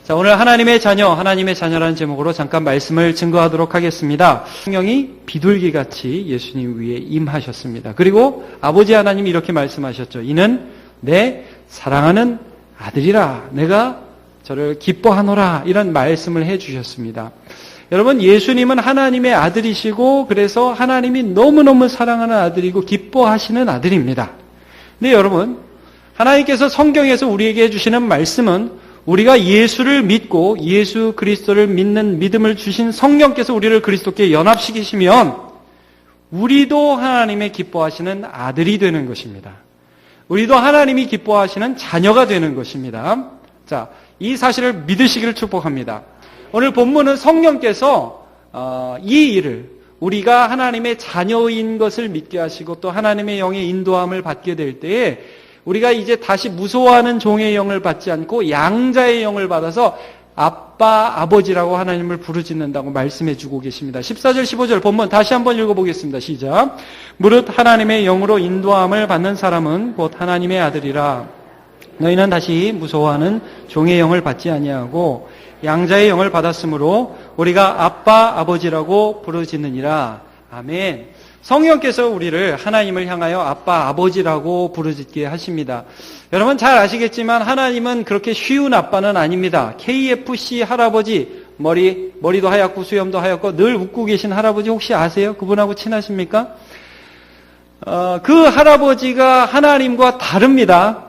자, 오늘 하나님의 자녀라는 제목으로 잠깐 말씀을 증거하도록 하겠습니다. 성령이 비둘기같이 예수님 위에 임하셨습니다. 그리고 아버지 하나님이 이렇게 말씀하셨죠. 이는 내 사랑하는 아들이라, 내가 저를 기뻐하노라, 이런 말씀을 해주셨습니다. 여러분, 예수님은 하나님의 아들이시고 그래서 하나님이 너무너무 사랑하는 아들이고 기뻐하시는 아들입니다. 근데 여러분, 하나님께서 성경에서 우리에게 해주시는 말씀은 우리가 예수를 믿고 예수 그리스도를 믿는 믿음을 주신 성령께서 우리를 그리스도께 연합시키시면 우리도 하나님의 기뻐하시는 아들이 되는 것입니다. 우리도 하나님이 기뻐하시는 자녀가 되는 것입니다. 자, 이 사실을 믿으시기를 축복합니다. 오늘 본문은 성령께서 이 일을, 우리가 하나님의 자녀인 것을 믿게 하시고 또 하나님의 영의 인도함을 받게 될 때에 우리가 이제 다시 무서워하는 종의 영을 받지 않고 양자의 영을 받아서 아빠, 아버지라고 하나님을 부르짖는다고 말씀해 주고 계십니다. 14절, 15절 본문 다시 한번 읽어보겠습니다. 시작. 무릇 하나님의 영으로 인도함을 받는 사람은 곧 하나님의 아들이라. 너희는 다시 무서워하는 종의 영을 받지 아니하고 양자의 영을 받았으므로 우리가 아빠, 아버지라고 부르짖느니라. 아멘. 성령께서 우리를 하나님을 향하여 아빠, 아버지라고 부르짖게 하십니다. 여러분 잘 아시겠지만 하나님은 그렇게 쉬운 아빠는 아닙니다. KFC 할아버지, 머리도 하얗고 수염도 하얗고 늘 웃고 계신 할아버지 혹시 아세요? 그분하고 친하십니까? 그 할아버지가 하나님과 다릅니다.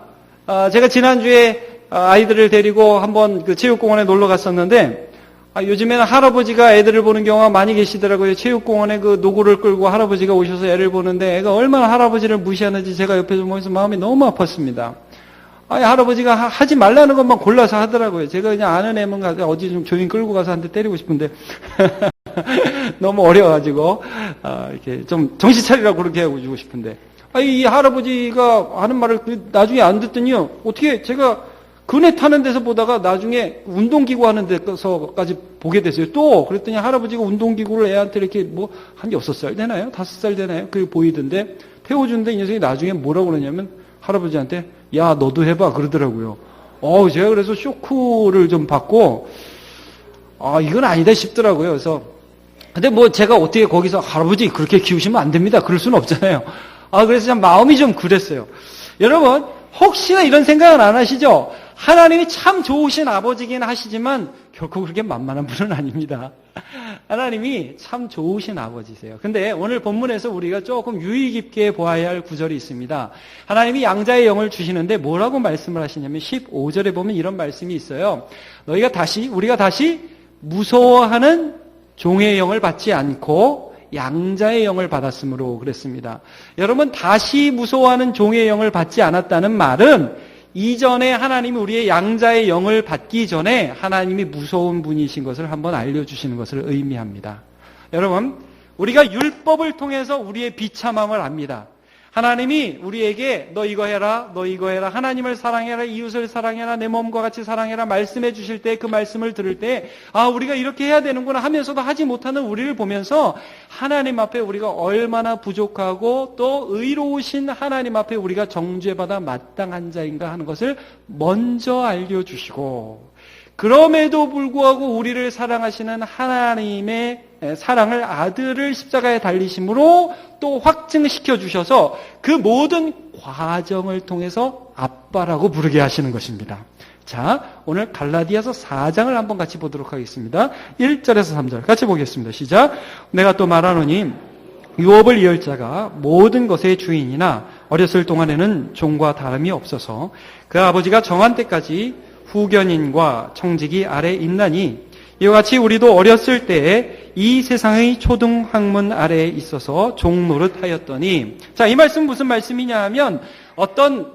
제가 지난주에 아이들을 데리고 한번 그 체육공원에 놀러 갔었는데 요즘에는 할아버지가 애들을 보는 경우가 많이 계시더라고요. 체육공원에 그 노구를 끌고 할아버지가 오셔서 애를 보는데 애가 얼마나 할아버지를 무시하는지 제가 옆에서 보면서 마음이 너무 아팠습니다. 할아버지가 하지 말라는 것만 골라서 하더라고요. 제가 그냥 아는 애면 가서 어디 좀 조용히 끌고 가서 한 대 때리고 싶은데 너무 어려워가지고 이렇게 좀 정신 차리라고 그렇게 하고 주고 싶은데 이 할아버지가 하는 말을 나중에 안 듣더니요. 어떻게 제가 그네 타는 데서 보다가 나중에 운동기구 하는 데서까지 보게 됐어요. 또 그랬더니 할아버지가 운동기구를 애한테 이렇게 한 6살 되나요? 5살 되나요? 그게 보이던데 태워주는데 이 녀석이 나중에 뭐라고 그러냐면 할아버지한테 야 너도 해봐 그러더라고요. 제가 그래서 쇼크를 좀 받고 이건 아니다 싶더라고요. 그래서 근데 제가 어떻게 거기서 할아버지 그렇게 키우시면 안 됩니다. 그럴 수는 없잖아요. 그래서 참 마음이 좀 그랬어요. 여러분 혹시나 이런 생각은 안 하시죠? 하나님이 참 좋으신 아버지긴 하시지만 결코 그렇게 만만한 분은 아닙니다. 하나님이 참 좋으신 아버지세요. 근데 오늘 본문에서 우리가 조금 유의 깊게 보아야 할 구절이 있습니다. 하나님이 양자의 영을 주시는데 뭐라고 말씀을 하시냐면 15절에 보면 이런 말씀이 있어요. 우리가 다시 무서워하는 종의 영을 받지 않고 양자의 영을 받았으므로 그랬습니다. 여러분 다시 무서워하는 종의 영을 받지 않았다는 말은 이전에 하나님이 우리의 양자의 영을 받기 전에 하나님이 무서운 분이신 것을 한번 알려주시는 것을 의미합니다. 여러분 우리가 율법을 통해서 우리의 비참함을 압니다. 하나님이 우리에게 너 이거 해라, 너 이거 해라, 하나님을 사랑해라, 이웃을 사랑해라, 내 몸과 같이 사랑해라 말씀해 주실 때 그 말씀을 들을 때 우리가 이렇게 해야 되는구나 하면서도 하지 못하는 우리를 보면서 하나님 앞에 우리가 얼마나 부족하고 또 의로우신 하나님 앞에 우리가 정죄받아 마땅한 자인가 하는 것을 먼저 알려주시고 그럼에도 불구하고 우리를 사랑하시는 하나님의 사랑을 아들을 십자가에 달리심으로 또 확증시켜 주셔서 그 모든 과정을 통해서 아빠라고 부르게 하시는 것입니다. 자, 오늘 갈라디아서 4장을 한번 같이 보도록 하겠습니다. 1절에서 3절 같이 보겠습니다. 시작. 내가 또 말하노니 유업을 이을 자가 모든 것의 주인이나 어렸을 동안에는 종과 다름이 없어서 그 아버지가 정한 때까지 후견인과 청지기 아래 있나니 이와 같이 우리도 어렸을 때에 이 세상의 초등학문 아래에 있어서 종노릇 하였더니 자, 이 말씀은 무슨 말씀이냐 하면 어떤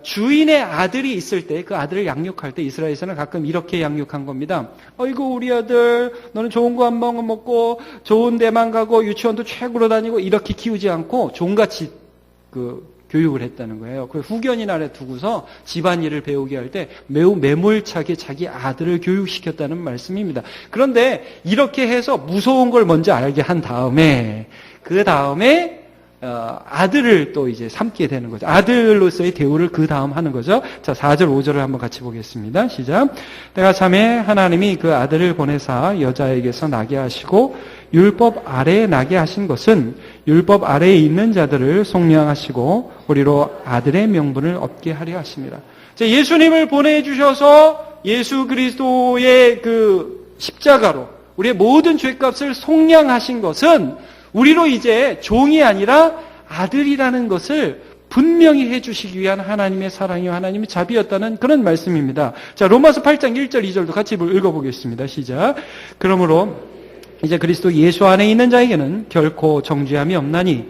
주인의 아들이 있을 때 그 아들을 양육할 때 이스라엘에서는 가끔 이렇게 양육한 겁니다. 어이구 우리 아들 너는 좋은 거 한 번 먹고 좋은 데만 가고 유치원도 최고로 다니고 이렇게 키우지 않고 종같이 교육을 했다는 거예요. 그 후견인 아래 두고서 집안일을 배우게 할 때 매우 매몰차게 자기 아들을 교육시켰다는 말씀입니다. 그런데 이렇게 해서 무서운 걸 먼저 알게 한 다음에 그 다음에 아들을 또 이제 삼게 되는 거죠. 아들로서의 대우를 그 다음 하는 거죠. 자, 4절, 5절을 한번 같이 보겠습니다. 시작. 때가 참에 하나님이 그 아들을 보내사 여자에게서 나게 하시고 율법 아래에 나게 하신 것은 율법 아래에 있는 자들을 속량하시고 우리로 아들의 명분을 얻게 하려 하십니다. 자, 예수님을 보내주셔서 예수 그리스도의 그 십자가로 우리의 모든 죄값을 속량하신 것은 우리로 이제 종이 아니라 아들이라는 것을 분명히 해주시기 위한 하나님의 사랑이와 하나님의 자비였다는 그런 말씀입니다. 자, 로마서 8장 1절 2절도 같이 읽어보겠습니다. 시작. 그러므로 이제 그리스도 예수 안에 있는 자에게는 결코 정죄함이 없나니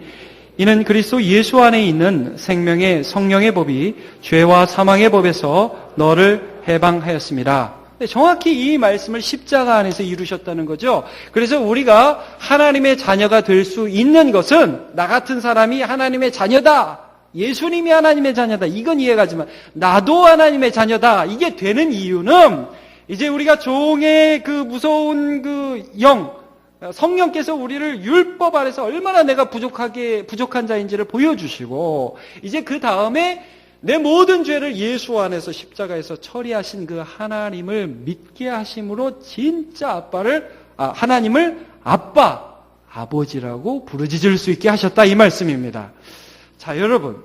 이는 그리스도 예수 안에 있는 생명의 성령의 법이 죄와 사망의 법에서 너를 해방하였습니다. 정확히 이 말씀을 십자가 안에서 이루셨다는 거죠. 그래서 우리가 하나님의 자녀가 될 수 있는 것은 나 같은 사람이 하나님의 자녀다. 예수님이 하나님의 자녀다. 이건 이해가지만 나도 하나님의 자녀다. 이게 되는 이유는 이제 우리가 종의 그 무서운 그 성령께서 우리를 율법 아래서 얼마나 내가 부족한 자인지를 보여주시고 이제 그 다음에 내 모든 죄를 예수 안에서 십자가에서 처리하신 그 하나님을 믿게 하심으로 진짜 하나님을 아빠, 아버지라고 부르짖을 수 있게 하셨다 이 말씀입니다. 자, 여러분,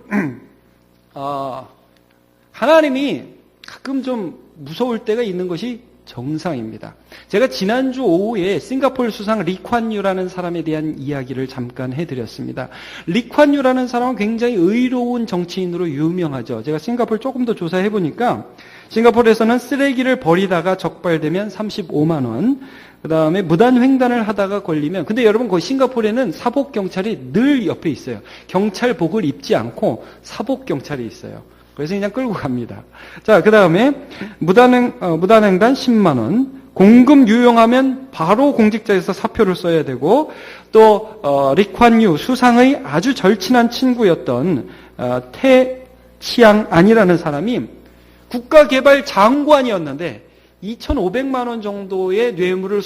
하나님이 가끔 좀 무서울 때가 있는 것이 정상입니다. 제가 지난주 오후에 싱가포르 수상 리콴유라는 사람에 대한 이야기를 잠깐 해드렸습니다. 리콴유라는 사람은 굉장히 의로운 정치인으로 유명하죠. 제가 싱가포르 조금 더 조사해보니까 싱가포르에서는 쓰레기를 버리다가 적발되면 35만 원, 그 다음에 무단횡단을 하다가 걸리면, 근데 여러분 거기 싱가포르에는 사복경찰이 늘 옆에 있어요. 경찰복을 입지 않고 사복경찰이 있어요. 그래서 그냥 끌고 갑니다. 자, 그 다음에 무단횡단 10만 원, 공금 유용하면 바로 공직자에서 사표를 써야 되고, 또 리콴유 수상의 아주 절친한 친구였던 태치앙안이라는 사람이 국가개발 장관이었는데 2,500만 원 정도의 뇌물을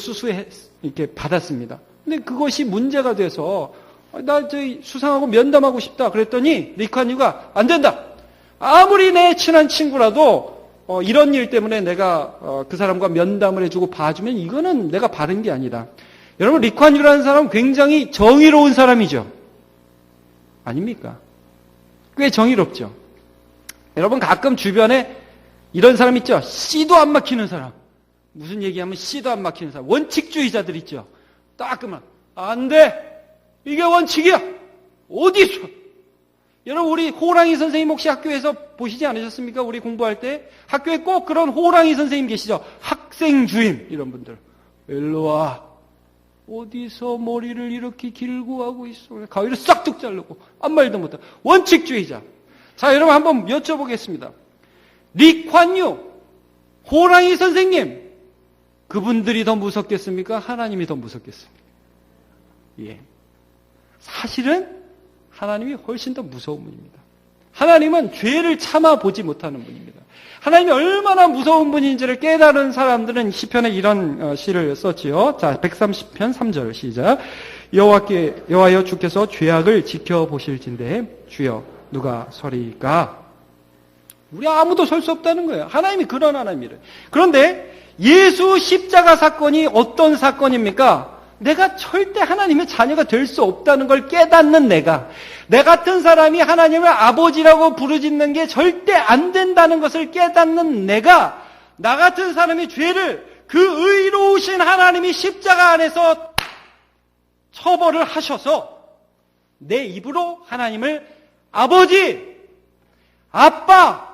이렇게 받았습니다. 근데 그것이 문제가 돼서 나 저희 수상하고 면담하고 싶다 그랬더니 리콴유가 안 된다. 아무리 내 친한 친구라도 이런 일 때문에 내가 그 사람과 면담을 해주고 봐주면 이거는 내가 바른 게 아니다. 여러분 리콴유라는 사람은 굉장히 정의로운 사람이죠. 아닙니까? 꽤 정의롭죠. 여러분 가끔 주변에 이런 사람 있죠. 씨도 안 막히는 사람. 무슨 얘기하면 씨도 안 막히는 사람. 원칙주의자들 있죠. 따끔한 안 돼. 이게 원칙이야. 어디서? 여러분 우리 호랑이 선생님 혹시 학교에서 보시지 않으셨습니까? 우리 공부할 때 학교에 꼭 그런 호랑이 선생님 계시죠. 학생 주임 이런 분들. 일로 와. 어디서 머리를 이렇게 길고 하고 있어. 가위를 싹둑 자르고 아무 말도 못하고. 원칙주의자. 자, 여러분 한번 여쭤보겠습니다. 리콴유 호랑이 선생님 그분들이 더 무섭겠습니까? 하나님이 더 무섭겠습니까? 예. 사실은 하나님이 훨씬 더 무서운 분입니다. 하나님은 죄를 참아보지 못하는 분입니다. 하나님이 얼마나 무서운 분인지를 깨달은 사람들은 시편에 이런 시를 썼지요. 자, 130편 3절 시작. 여호와여 주께서 죄악을 지켜보실진대 주여 누가 서리까? 우리 아무도 설 수 없다는 거예요. 하나님이 그런 하나님이래요. 그런데 예수 십자가 사건이 어떤 사건입니까? 내가 절대 하나님의 자녀가 될 수 없다는 걸 깨닫는 내 같은 사람이 하나님을 아버지라고 부르짖는 게 절대 안 된다는 것을 깨닫는 나 같은 사람의 죄를 그 의로우신 하나님이 십자가 안에서 처벌을 하셔서 내 입으로 하나님을 아버지, 아빠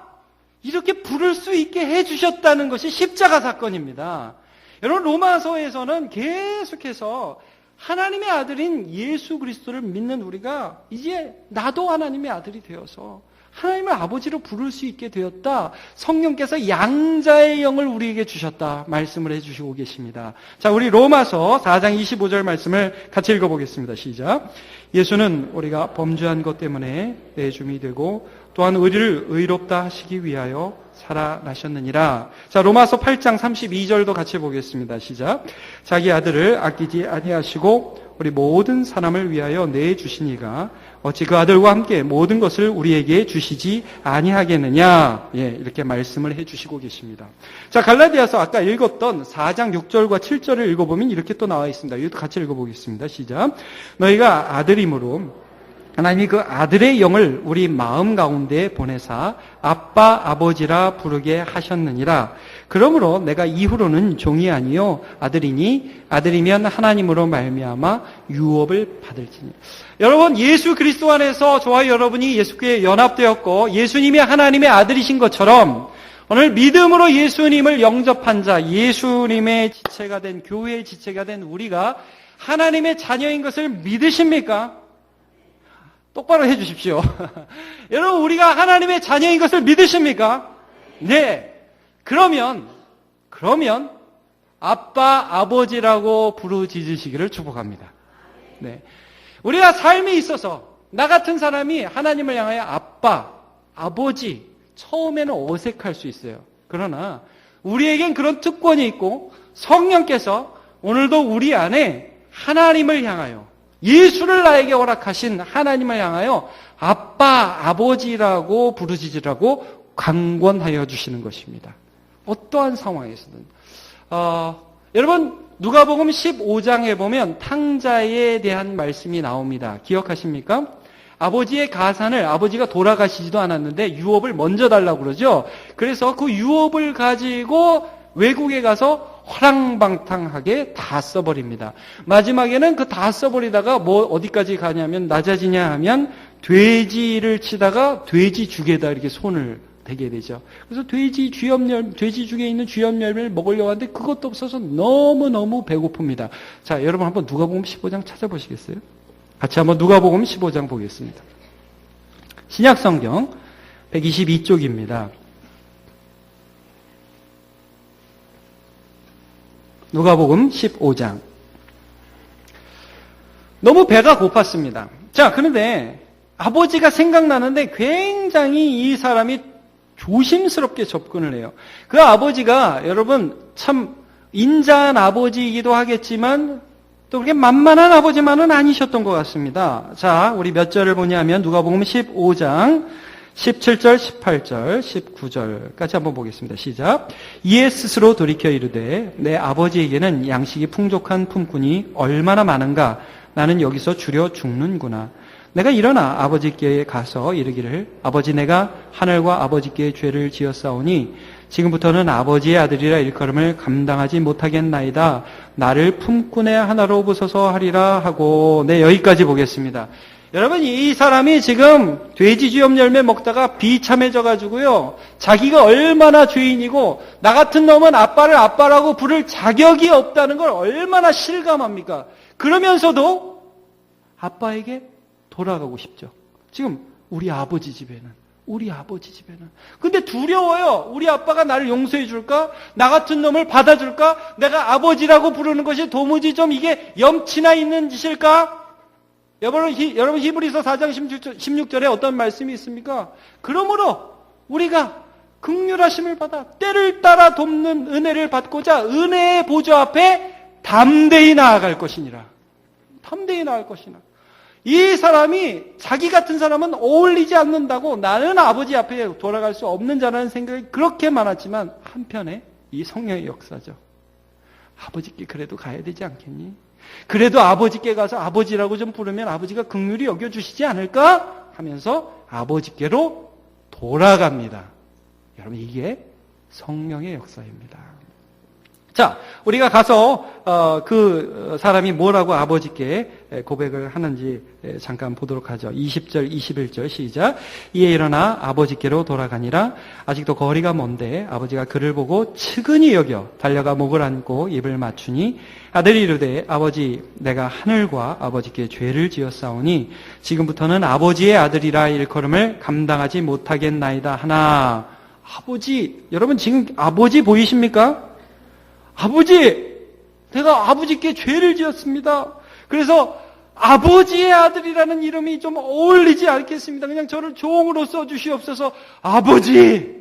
이렇게 부를 수 있게 해주셨다는 것이 십자가 사건입니다. 여러분 로마서에서는 계속해서 하나님의 아들인 예수 그리스도를 믿는 우리가 이제 나도 하나님의 아들이 되어서 하나님을 아버지로 부를 수 있게 되었다. 성령께서 양자의 영을 우리에게 주셨다. 말씀을 해주시고 계십니다. 자, 우리 로마서 4장 25절 말씀을 같이 읽어보겠습니다. 시작. 예수는 우리가 범죄한 것 때문에 내줌이 되고 또한 우리를 의롭다 하시기 위하여 살아나셨느니라. 자, 로마서 8장 32절도 같이 보겠습니다. 시작. 자기 아들을 아끼지 아니하시고 우리 모든 사람을 위하여 내주시니가 어찌 그 아들과 함께 모든 것을 우리에게 주시지 아니하겠느냐. 예, 이렇게 말씀을 해주시고 계십니다. 자, 갈라디아서 아까 읽었던 4장 6절과 7절을 읽어보면 이렇게 또 나와 있습니다. 이것도 같이 읽어보겠습니다. 시작. 너희가 아들이므로 하나님이 그 아들의 영을 우리 마음 가운데 보내사 아빠 아버지라 부르게 하셨느니라. 그러므로 내가 이후로는 종이 아니요 아들이니 아들이면 하나님으로 말미암아 유업을 받을지니. 여러분, 예수 그리스도 안에서 저와 여러분이 예수께 연합되었고 예수님이 하나님의 아들이신 것처럼 오늘 믿음으로 예수님을 영접한 자, 예수님의 지체가 된, 교회의 지체가 된 우리가 하나님의 자녀인 것을 믿으십니까? 똑바로 해주십시오. 여러분, 우리가 하나님의 자녀인 것을 믿으십니까? 네. 그러면 아빠, 아버지라고 부르짖으시기를 축복합니다. 네. 우리가 삶에 있어서 나 같은 사람이 하나님을 향하여 아빠, 아버지, 처음에는 어색할 수 있어요. 그러나 우리에겐 그런 특권이 있고 성령께서 오늘도 우리 안에 하나님을 향하여 예수를 나에게 허락하신 하나님을 향하여 아빠, 아버지라고 부르짖으라고 강권하여 주시는 것입니다. 어떠한 상황에서든. 여러분, 누가복음 15장에 보면 탕자에 대한 말씀이 나옵니다. 기억하십니까? 아버지의 가산을, 아버지가 돌아가시지도 않았는데 유업을 먼저 달라고 그러죠. 그래서 그 유업을 가지고 외국에 가서 화랑방탕하게 다 써버립니다. 마지막에는 그 다 써버리다가 어디까지 가냐면 낮아지냐 하면 돼지를 치다가 돼지 죽에다 이렇게 손을 대게 되죠. 그래서 돼지 죽에 있는 쥐염열매를 먹으려고 하는데 그것도 없어서 너무너무 배고픕니다. 자, 여러분 한번 누가복음 15장 찾아보시겠어요? 같이 한번 누가복음 15장 보겠습니다. 신약성경 122쪽입니다. 누가복음 15장. 너무 배가 고팠습니다. 자, 그런데 아버지가 생각나는데 굉장히 이 사람이 조심스럽게 접근을 해요. 그 아버지가 여러분 참 인자한 아버지이기도 하겠지만 또 그렇게 만만한 아버지만은 아니셨던 것 같습니다. 자, 우리 몇 절을 보냐면 누가복음 15장 17절, 18절, 19절까지 한번 보겠습니다. 시작. 이에 스스로 돌이켜 이르되 내 아버지에게는 양식이 풍족한 품꾼이 얼마나 많은가. 나는 여기서 주려 죽는구나. 내가 일어나 아버지께 가서 이르기를 아버지 내가 하늘과 아버지께 죄를 지었사오니 지금부터는 아버지의 아들이라 일컬음을 감당하지 못하겠나이다. 나를 품꾼의 하나로 부서서 하리라 하고. 네, 여기까지 보겠습니다. 여러분, 이 사람이 지금 돼지쥐염 열매 먹다가 비참해져 가지고요, 자기가 얼마나 죄인이고 나 같은 놈은 아빠를 아빠라고 부를 자격이 없다는 걸 얼마나 실감합니까? 그러면서도 아빠에게 돌아가고 싶죠. 지금 우리 아버지 집에는. 근데 두려워요. 우리 아빠가 나를 용서해 줄까? 나 같은 놈을 받아줄까? 내가 아버지라고 부르는 것이 도무지 좀 이게 염치나 있는 짓일까? 여러분 히브리서 4장 16절에 어떤 말씀이 있습니까? 그러므로 우리가 긍휼하심을 받아 때를 따라 돕는 은혜를 받고자 은혜의 보좌 앞에 담대히 나아갈 것이니라. 담대히 나아갈 것이나. 이 사람이 자기 같은 사람은 어울리지 않는다고 나는 아버지 앞에 돌아갈 수 없는 자라는 생각이 그렇게 많았지만 한편에 이 성령의 역사죠. 아버지께 그래도 가야 되지 않겠니? 그래도 아버지께 가서 아버지라고 좀 부르면 아버지가 긍휼히 여겨주시지 않을까? 하면서 아버지께로 돌아갑니다. 여러분, 이게 성령의 역사입니다. 자, 우리가 가서 그 사람이 뭐라고 아버지께 고백을 하는지 잠깐 보도록 하죠. 20절, 21절 시작. 이에 일어나 아버지께로 돌아가니라. 아직도 거리가 먼데 아버지가 그를 보고 측은히 여겨 달려가 목을 안고 입을 맞추니 아들이 이르되 아버지 내가 하늘과 아버지께 죄를 지었사오니 지금부터는 아버지의 아들이라 일컬음을 감당하지 못하겠나이다 하나. 아버지, 여러분 지금 아버지 보이십니까? 아버지, 내가 아버지께 죄를 지었습니다. 그래서 아버지의 아들이라는 이름이 좀 어울리지 않겠습니다. 그냥 저를 종으로 써주시옵소서. 아버지!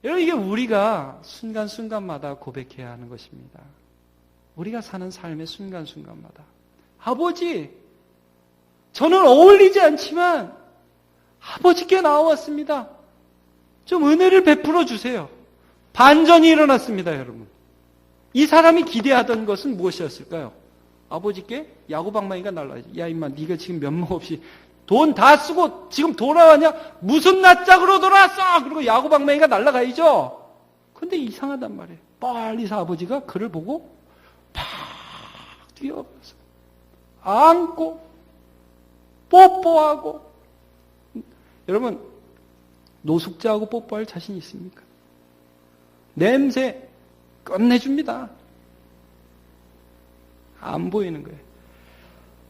여러분, 이게 우리가 순간순간마다 고백해야 하는 것입니다. 우리가 사는 삶의 순간순간마다 아버지, 저는 어울리지 않지만 아버지께 나왔습니다. 좀 은혜를 베풀어 주세요. 반전이 일어났습니다, 여러분. 이 사람이 기대하던 것은 무엇이었을까요? 아버지께 야구방망이가 날라야지. 야 임마, 네가 지금 면목 없이 돈 다 쓰고 지금 돌아왔냐? 무슨 낯짝으로 돌아왔어? 그리고 야구방망이가 날라가야죠. 근데 이상하단 말이에요. 빨리 아버지가 그를 보고 팍 뛰어가서 안고 뽀뽀하고. 여러분, 노숙자하고 뽀뽀할 자신 있습니까? 냄새 끝내줍니다. 안 보이는 거예요.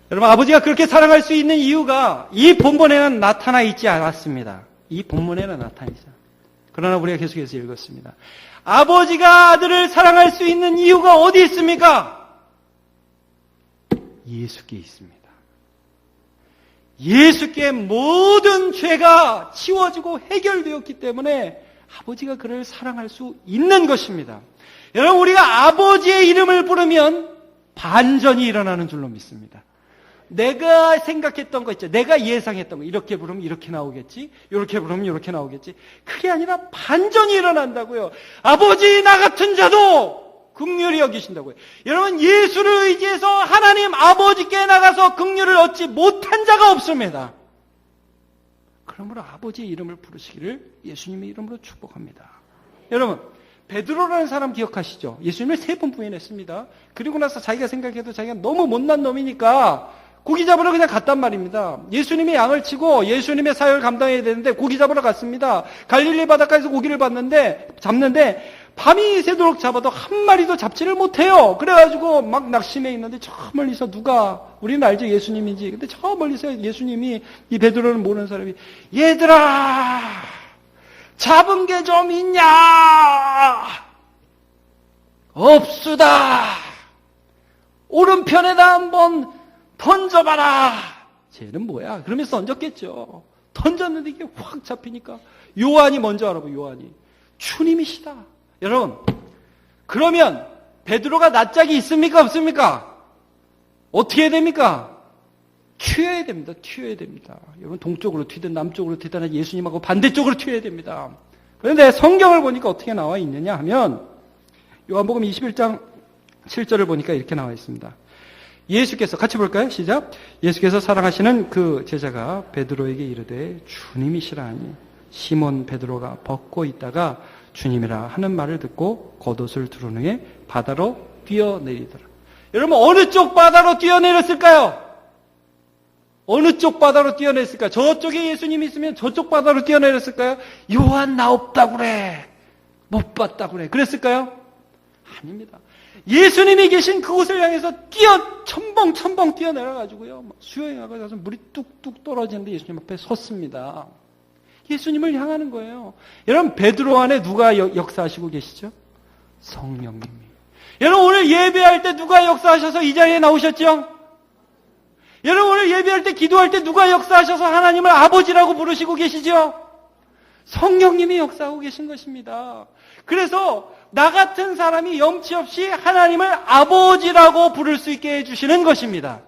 여러분, 아버지가 그렇게 사랑할 수 있는 이유가 이 본문에는 나타나 있지 않았습니다. 이 본문에는 나타나있죠. 그러나 우리가 계속해서 읽었습니다. 아버지가 아들을 사랑할 수 있는 이유가 어디 있습니까? 예수께 있습니다. 예수께 모든 죄가 치워지고 해결되었기 때문에 아버지가 그를 사랑할 수 있는 것입니다. 여러분, 우리가 아버지의 이름을 부르면 반전이 일어나는 줄로 믿습니다. 내가 생각했던 거 있죠. 내가 예상했던 거. 이렇게 부르면 이렇게 나오겠지. 이렇게 부르면 이렇게 나오겠지. 그게 아니라 반전이 일어난다고요. 아버지, 나 같은 자도 긍휼히 여기신다고요. 여러분, 예수를 의지해서 하나님 아버지께 나가서 긍휼을 얻지 못한 자가 없습니다. 그러므로 아버지의 이름을 부르시기를 예수님의 이름으로 축복합니다. 여러분, 베드로라는 사람 기억하시죠? 예수님을 3번 부인했습니다. 그리고 나서 자기가 생각해도 자기가 너무 못난 놈이니까 고기 잡으러 그냥 갔단 말입니다. 예수님이 양을 치고 예수님의 사역을 감당해야 되는데 고기 잡으러 갔습니다. 갈릴리 바닷가에서 고기를 잡는데 밤이 새도록 잡아도 한 마리도 잡지를 못해요. 그래가지고 막 낙심해 있는데 저 멀리서 우리는 알죠, 예수님인지. 근데 저 멀리서 예수님이, 이 베드로는 모르는 사람이, 얘들아, 잡은 게 좀 있냐? 없수다. 오른편에다 한번 던져봐라. 쟤는 뭐야? 그러면서 던졌겠죠. 던졌는데 이게 확 잡히니까 요한이 먼저 알아보고, 요한이 주님이시다. 여러분, 그러면 베드로가 낯짝이 있습니까? 없습니까? 어떻게 해야 됩니까? 튀어야 됩니다. 튀어야 됩니다. 여러분, 동쪽으로 튀든 남쪽으로 튀든 예수님하고 반대쪽으로 튀어야 됩니다. 그런데 성경을 보니까 어떻게 나와 있느냐 하면 요한복음 21장 7절을 보니까 이렇게 나와 있습니다. 예수께서, 같이 볼까요? 시작. 예수께서 사랑하시는 그 제자가 베드로에게 이르되 주님이시라 하니 시몬 베드로가 벗고 있다가 주님이라 하는 말을 듣고 겉옷을 두른 후에 바다로 뛰어내리더라. 여러분, 어느 쪽 바다로 뛰어내렸을까요? 어느 쪽 바다로 뛰어내렸을까요? 저쪽에 예수님이 있으면 저쪽 바다로 뛰어내렸을까요? 요한 나 없다고 그래. 못 봤다고 그래. 그랬을까요? 아닙니다. 예수님이 계신 그곳을 향해서 첨벙 뛰어내려가지고요. 수영하고 가서 물이 뚝뚝 떨어지는데 예수님 앞에 섰습니다. 예수님을 향하는 거예요. 여러분, 베드로 안에 누가 역사하시고 계시죠? 성령님이. 여러분, 오늘 예배할 때 누가 역사하셔서 이 자리에 나오셨죠? 여러분, 오늘 예배할 때, 기도할 때 누가 역사하셔서 하나님을 아버지라고 부르시고 계시죠? 성령님이 역사하고 계신 것입니다. 그래서 나 같은 사람이 염치 없이 하나님을 아버지라고 부를 수 있게 해주시는 것입니다.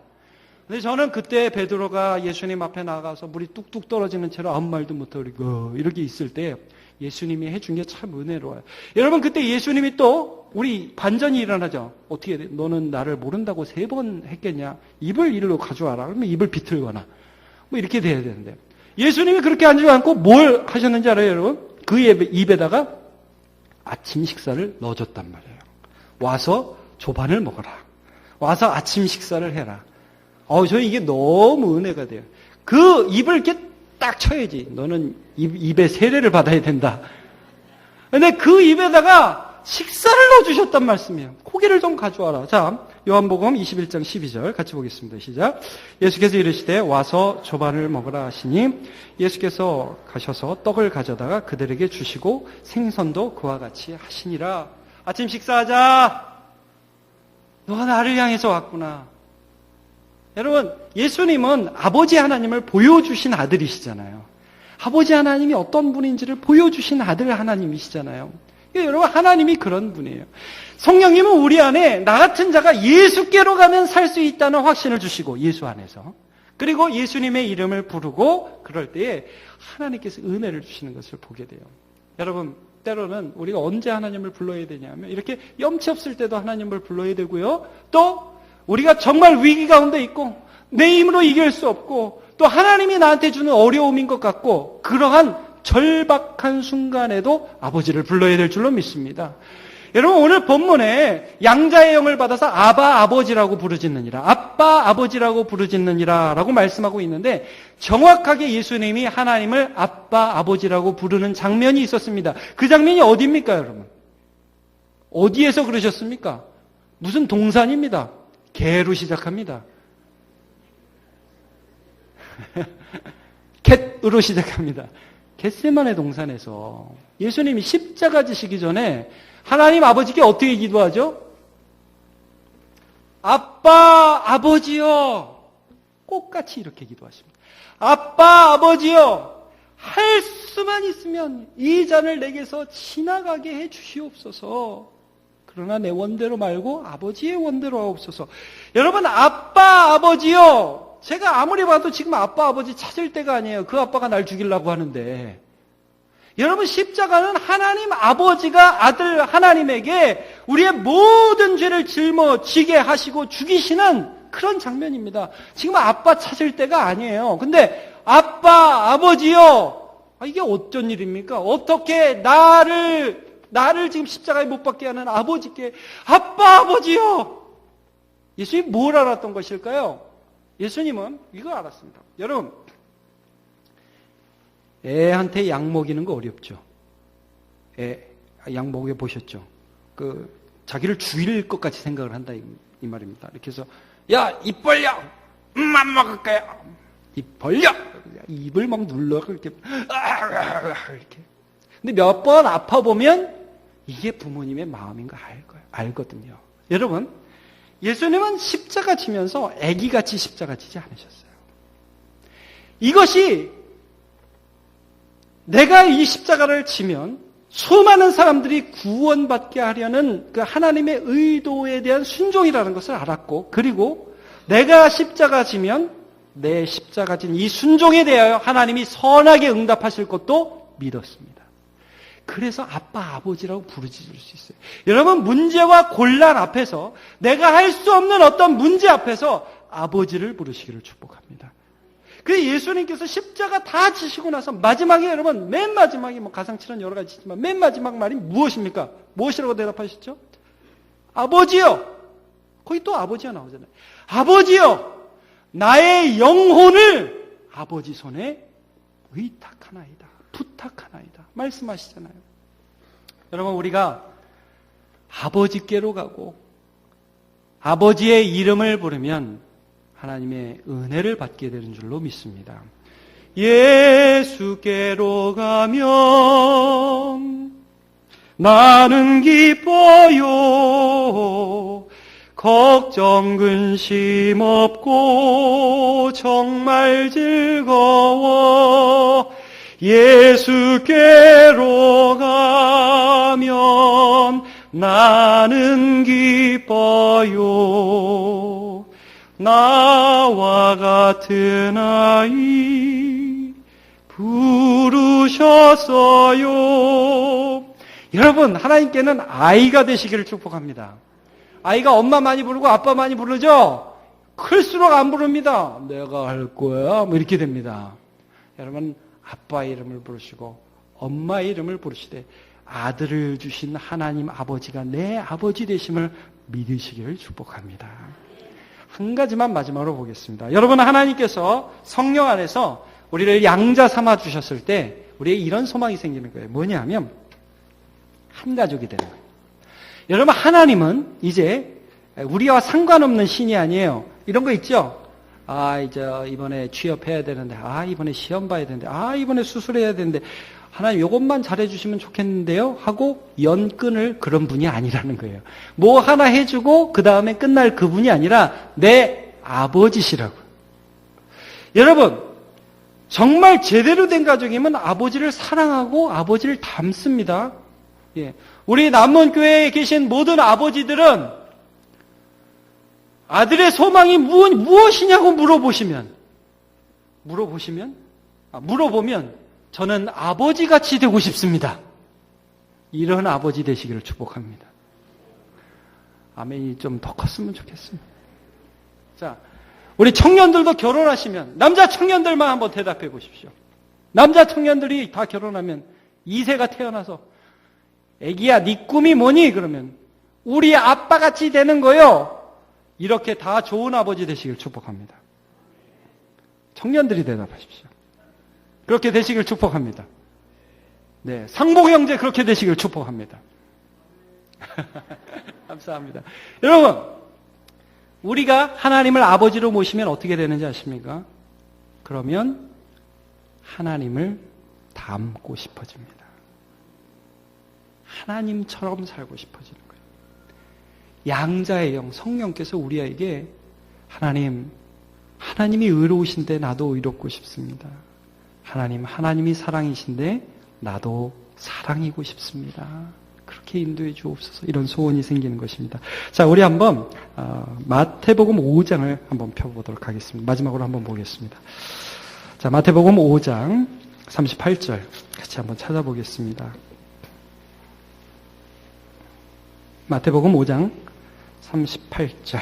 근데 저는 그때 베드로가 예수님 앞에 나가서 물이 뚝뚝 떨어지는 채로 아무 말도 못하고 이렇게 있을 때 예수님이 해준 게 참 은혜로워요. 여러분, 그때 예수님이 또 우리 반전이 일어나죠. 어떻게 돼? 너는 나를 모른다고 3번 했겠냐? 입을 이리로 가져와라. 그러면 입을 비틀거나 뭐 이렇게 돼야 되는데 예수님이 그렇게 앉지 않고 뭘 하셨는지 알아요, 여러분? 그 입에다가 아침 식사를 넣어줬단 말이에요. 와서 조반을 먹어라. 와서 아침 식사를 해라. 저는 이게 너무 은혜가 돼요. 그 입을 이렇게 딱 쳐야지. 너는 입에 세례를 받아야 된다. 근데 그 입에다가 식사를 넣어주셨단 말씀이에요. 고기를 좀 가져와라. 자, 요한복음 21장 12절 같이 보겠습니다. 시작. 예수께서 이르시되 와서 조반을 먹으라 하시니 예수께서 가셔서 떡을 가져다가 그들에게 주시고 생선도 그와 같이 하시니라. 아침 식사하자. 너가 나를 향해서 왔구나. 여러분, 예수님은 아버지 하나님을 보여주신 아들이시잖아요. 아버지 하나님이 어떤 분인지를 보여주신 아들 하나님이시잖아요. 여러분, 하나님이 그런 분이에요. 성령님은 우리 안에 나 같은 자가 예수께로 가면 살 수 있다는 확신을 주시고, 예수 안에서. 그리고 예수님의 이름을 부르고 그럴 때에 하나님께서 은혜를 주시는 것을 보게 돼요. 여러분, 때로는 우리가 언제 하나님을 불러야 되냐면 이렇게 염치 없을 때도 하나님을 불러야 되고요. 또 우리가 정말 위기 가운데 있고 내 힘으로 이길 수 없고 또 하나님이 나한테 주는 어려움인 것 같고 그러한 절박한 순간에도 아버지를 불러야 될 줄로 믿습니다. 여러분, 오늘 본문에 양자의 영을 받아서 아바 아버지라고 부르짖느니라, 아빠 아버지라고 부르짖느니라 라고 말씀하고 있는데 정확하게 예수님이 하나님을 아빠 아버지라고 부르는 장면이 있었습니다. 그 장면이 어디입니까, 여러분? 어디에서 그러셨습니까? 무슨 동산입니다. 개로 시작합니다. 겟으로 시작합니다. 겟세마네 동산에서 예수님이 십자가 지시기 전에 하나님 아버지께 어떻게 기도하죠? 아빠 아버지요. 꽃같이 이렇게 기도하십니다. 아빠 아버지요. 할 수만 있으면 이 잔을 내게서 지나가게 해 주시옵소서. 그러나 내 원대로 말고 아버지의 원대로 하옵소서. 여러분, 아빠 아버지요. 제가 아무리 봐도 지금 아빠 아버지 찾을 때가 아니에요. 그 아빠가 날 죽이려고 하는데. 여러분, 십자가는 하나님 아버지가 아들 하나님에게 우리의 모든 죄를 짊어지게 하시고 죽이시는 그런 장면입니다. 지금 아빠 찾을 때가 아니에요. 근데 아빠 아버지요. 이게 어쩐 일입니까? 어떻게 나를 지금 십자가에 못 박게 하는 아버지께 아빠 아버지요. 예수님이 뭘 알았던 것일까요? 예수님은 이걸 알았습니다. 여러분, 애한테 약 먹이는 거 어렵죠. 약 먹여 보셨죠? 자기를 죽일 것 같이 생각을 한다 이 말입니다. 이렇게 해서 야, 입 벌려. 안 먹을 거야. 입 벌려. 입을 막 눌러 이렇게. 근데 몇 번 아파 보면 이게 부모님의 마음인 거 알거든요. 여러분, 예수님은 십자가 지면서 아기같이 십자가 지지 않으셨어요. 이것이 내가 이 십자가를 지면 수많은 사람들이 구원받게 하려는 그 하나님의 의도에 대한 순종이라는 것을 알았고, 그리고 내가 십자가 지면 내 십자가 진 이 순종에 대하여 하나님이 선하게 응답하실 것도 믿었습니다. 그래서 아빠 아버지라고 부르짖을 수 있어요. 여러분, 문제와 곤란 앞에서 내가 할 수 없는 어떤 문제 앞에서 아버지를 부르시기를 축복합니다. 그 예수님께서 십자가 다 지시고 나서 마지막에, 여러분, 맨 마지막에 가상칠은 여러 가지 있지만 맨 마지막 말이 무엇입니까? 무엇이라고 대답하셨죠? 아버지요. 거기 또 아버지가 나오잖아요. 아버지요. 나의 영혼을 아버지 손에 의탁하나이다. 부탁하나이다. 말씀하시잖아요. 여러분, 우리가 아버지께로 가고 아버지의 이름을 부르면 하나님의 은혜를 받게 되는 줄로 믿습니다. 예수께로 가면 나는 기뻐요. 걱정 근심 없고 정말 즐거워. 예수께로 가면 나는 기뻐요. 나와 같은 아이 부르셨어요. 여러분, 하나님께는 아이가 되시기를 축복합니다. 아이가 엄마 많이 부르고 아빠 많이 부르죠? 클수록 안 부릅니다. 내가 할 거야. 이렇게 됩니다. 여러분, 아빠 이름을 부르시고 엄마 이름을 부르시되 아들을 주신 하나님 아버지가 내 아버지 되심을 믿으시기를 축복합니다. 한 가지만 마지막으로 보겠습니다. 여러분, 하나님께서 성령 안에서 우리를 양자 삼아 주셨을 때 우리에게 이런 소망이 생기는 거예요. 뭐냐면 한 가족이 되는 거예요. 여러분, 하나님은 이제 우리와 상관없는 신이 아니에요. 이런 거 있죠? 이제 이번에 취업해야 되는데, 이번에 시험 봐야 되는데, 이번에 수술해야 되는데, 하나님 이것만 잘해주시면 좋겠는데요? 하고 연끈을 그런 분이 아니라는 거예요. 뭐 하나 해주고 그 다음에 끝날 그분이 아니라 내 아버지시라고요. 여러분, 정말 제대로 된 가족이면 아버지를 사랑하고 아버지를 닮습니다. 예. 우리 남문교회에 계신 모든 아버지들은 아들의 소망이 무엇이냐고 물어보면 저는 아버지같이 되고 싶습니다. 이런 아버지 되시기를 축복합니다. 아멘이 좀 더 컸으면 좋겠습니다. 자, 우리 청년들도 결혼하시면 남자 청년들만 한번 대답해 보십시오. 남자 청년들이 다 결혼하면 2세가 태어나서 애기야 네 꿈이 뭐니? 그러면 우리 아빠같이 되는 거요. 이렇게 다 좋은 아버지 되시길 축복합니다. 청년들이 대답하십시오. 그렇게 되시길 축복합니다. 네, 상봉 형제 그렇게 되시길 축복합니다. 감사합니다. 여러분, 우리가 하나님을 아버지로 모시면 어떻게 되는지 아십니까? 그러면 하나님을 닮고 싶어집니다. 하나님처럼 살고 싶어지는 거예요. 양자의 영, 성령께서 우리에게 하나님이 의로우신데 나도 의롭고 싶습니다. 하나님이 사랑이신데 나도 사랑이고 싶습니다. 그렇게 인도해 주옵소서. 이런 소원이 생기는 것입니다. 자, 우리 한번 마태복음 5장을 한번 펴보도록 하겠습니다. 마지막으로 한번 보겠습니다. 자, 마태복음 5장 38절 같이 한번 찾아보겠습니다. 마태복음 5장 38절.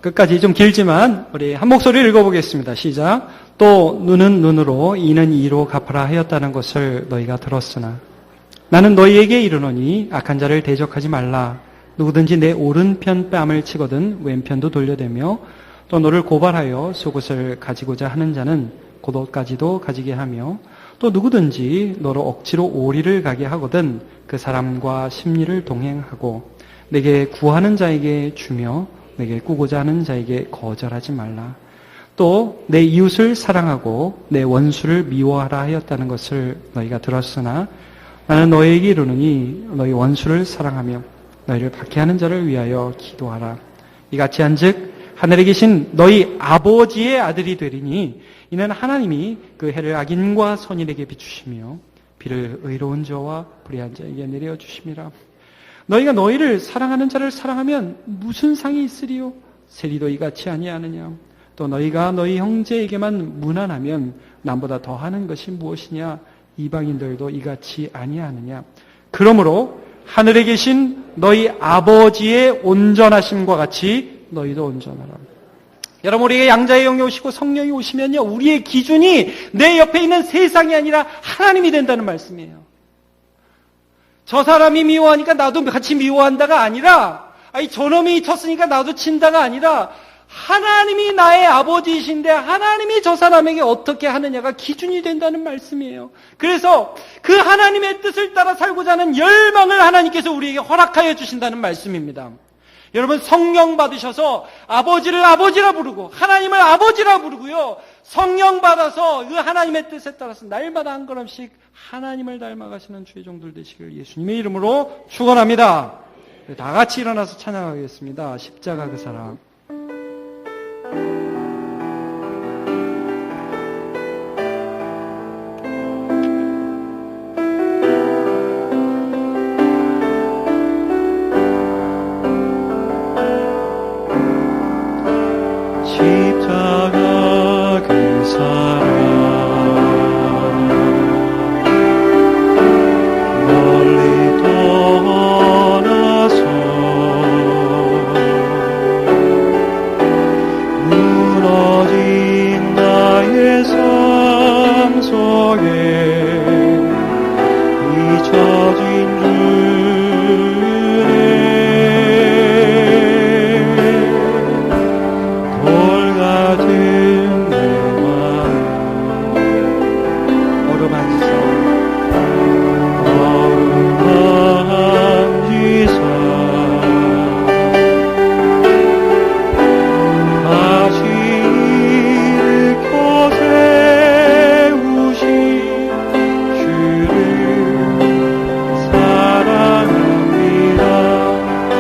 끝까지 좀 길지만 우리 한 목소리를 읽어보겠습니다. 시작. 또 눈은 눈으로 이는 이로 갚아라 하였다는 것을 너희가 들었으나 나는 너희에게 이르노니 악한 자를 대적하지 말라. 누구든지 내 오른편 뺨을 치거든 왼편도 돌려대며 또 너를 고발하여 속옷을 가지고자 하는 자는 겉옷까지도 가지게 하며 또 누구든지 너로 억지로 오리를 가게 하거든 그 사람과 심리를 동행하고 내게 구하는 자에게 주며 내게 꾸고자 하는 자에게 거절하지 말라. 또 내 이웃을 사랑하고 내 원수를 미워하라 하였다는 것을 너희가 들었으나 나는 너희에게 이르노니 너희 원수를 사랑하며 너희를 박해하는 자를 위하여 기도하라. 이같이 한즉 하늘에 계신 너희 아버지의 아들이 되리니 이는 하나님이 그 해를 악인과 선인에게 비추시며 비를 의로운 자와 불의한 자에게 내려주심이라. 너희가 너희를 사랑하는 자를 사랑하면 무슨 상이 있으리요? 세리도 이같이 아니하느냐? 또 너희가 너희 형제에게만 무난하면 남보다 더하는 것이 무엇이냐? 이방인들도 이같이 아니하느냐? 그러므로 하늘에 계신 너희 아버지의 온전하심과 같이 너희도 온전하라. 여러분, 우리에게 양자의 영이 오시고 성령이 오시면요, 우리의 기준이 내 옆에 있는 세상이 아니라 하나님이 된다는 말씀이에요. 저 사람이 미워하니까 나도 같이 미워한다가 아니라, 저놈이 쳤으니까 나도 친다가 아니라, 하나님이 나의 아버지이신데 하나님이 저 사람에게 어떻게 하느냐가 기준이 된다는 말씀이에요. 그래서 그 하나님의 뜻을 따라 살고자 하는 열망을 하나님께서 우리에게 허락하여 주신다는 말씀입니다. 여러분, 성령 받으셔서 아버지를 아버지라 부르고 하나님을 아버지라 부르고요, 성령 받아서 그 하나님의 뜻에 따라서 날마다 한 걸음씩 하나님을 닮아가시는 주의 종들 되시길 예수님의 이름으로 축원합니다. 다 같이 일어나서 찬양하겠습니다. 십자가 그 사랑. 십자가 그 사랑 멀리 떠나서 무너진 나의 삶 속에 잊혀진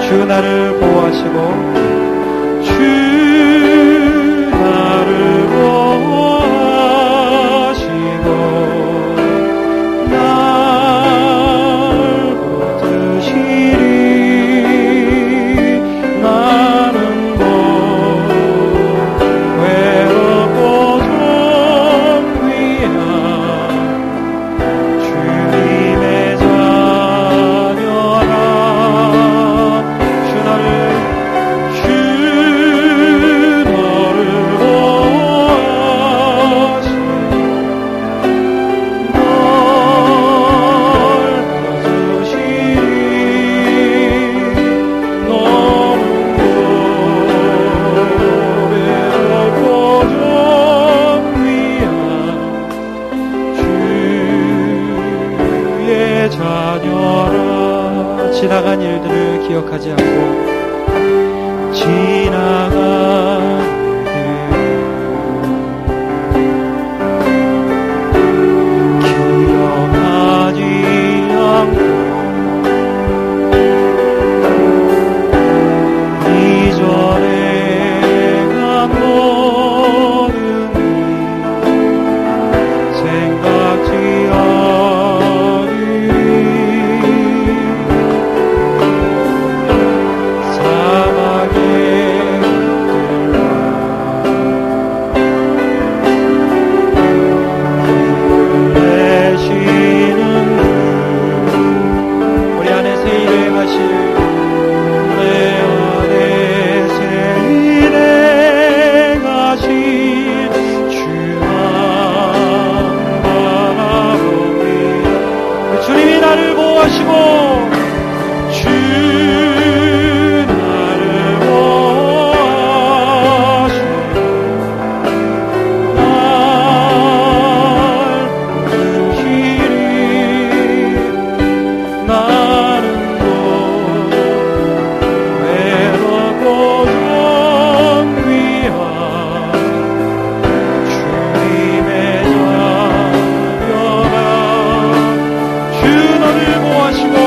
주 나를 보호하시고 주 나를 보호하시고 자녀라 지나간 일들을 기억하지 않고 지나간 기억하지 않고 이전에 간 모든 일 생각지 않으리 사막의 우리 안에 새 일을 행하실 내 안에 새 일에 가신 주만 바라봅니다. 주님이 나를 보호하시고 주 나를 보호하시고 날 지키리 나는 또 외롭고 정귀한 주님의 자녀라 주 너를 보호하시고 주 너를 보호하시고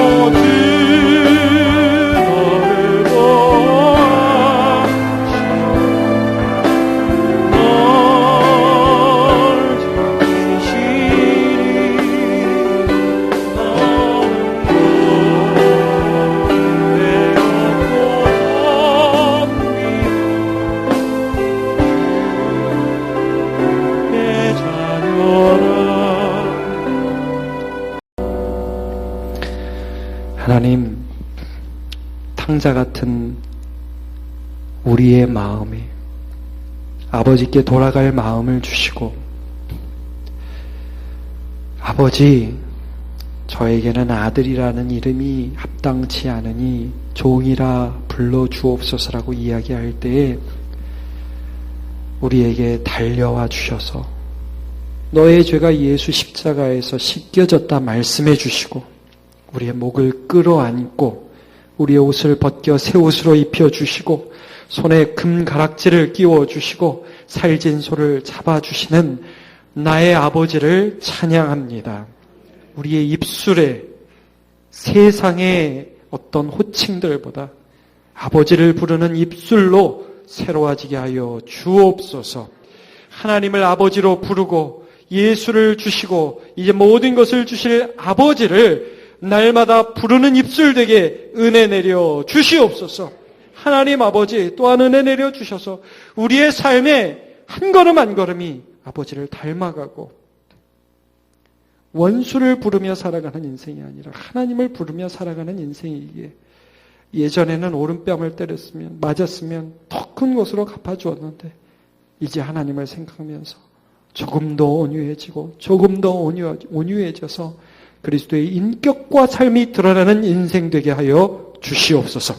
널 지키시리 하나님, 탕자 같은 우리의 마음에 아버지께 돌아갈 마음을 주시고, 아버지, 저에게는 아들이라는 이름이 합당치 않으니 종이라 불러주옵소서라고 이야기할 때에 우리에게 달려와 주셔서 너의 죄가 예수 십자가에서 씻겨졌다 말씀해 주시고 우리의 목을 끌어안고 우리의 옷을 벗겨 새 옷으로 입혀주시고 손에 금가락지를 끼워주시고 살진 소를 잡아주시는 나의 아버지를 찬양합니다. 우리의 입술에 세상의 어떤 호칭들보다 아버지를 부르는 입술로 새로워지게 하여 주옵소서. 하나님을 아버지로 부르고 예수를 주시고 이제 모든 것을 주실 아버지를 날마다 부르는 입술 되게 은혜 내려 주시옵소서. 하나님 아버지 또한 은혜 내려 주셔서 우리의 삶에 한 걸음 한 걸음이 아버지를 닮아가고 원수를 부르며 살아가는 인생이 아니라 하나님을 부르며 살아가는 인생이기에 예전에는 오른뺨을 때렸으면 맞았으면 더 큰 것으로 갚아주었는데 이제 하나님을 생각하면서 조금 더 온유해지고 조금 더 온유해져서 그리스도의 인격과 삶이 드러나는 인생 되게 하여 주시옵소서.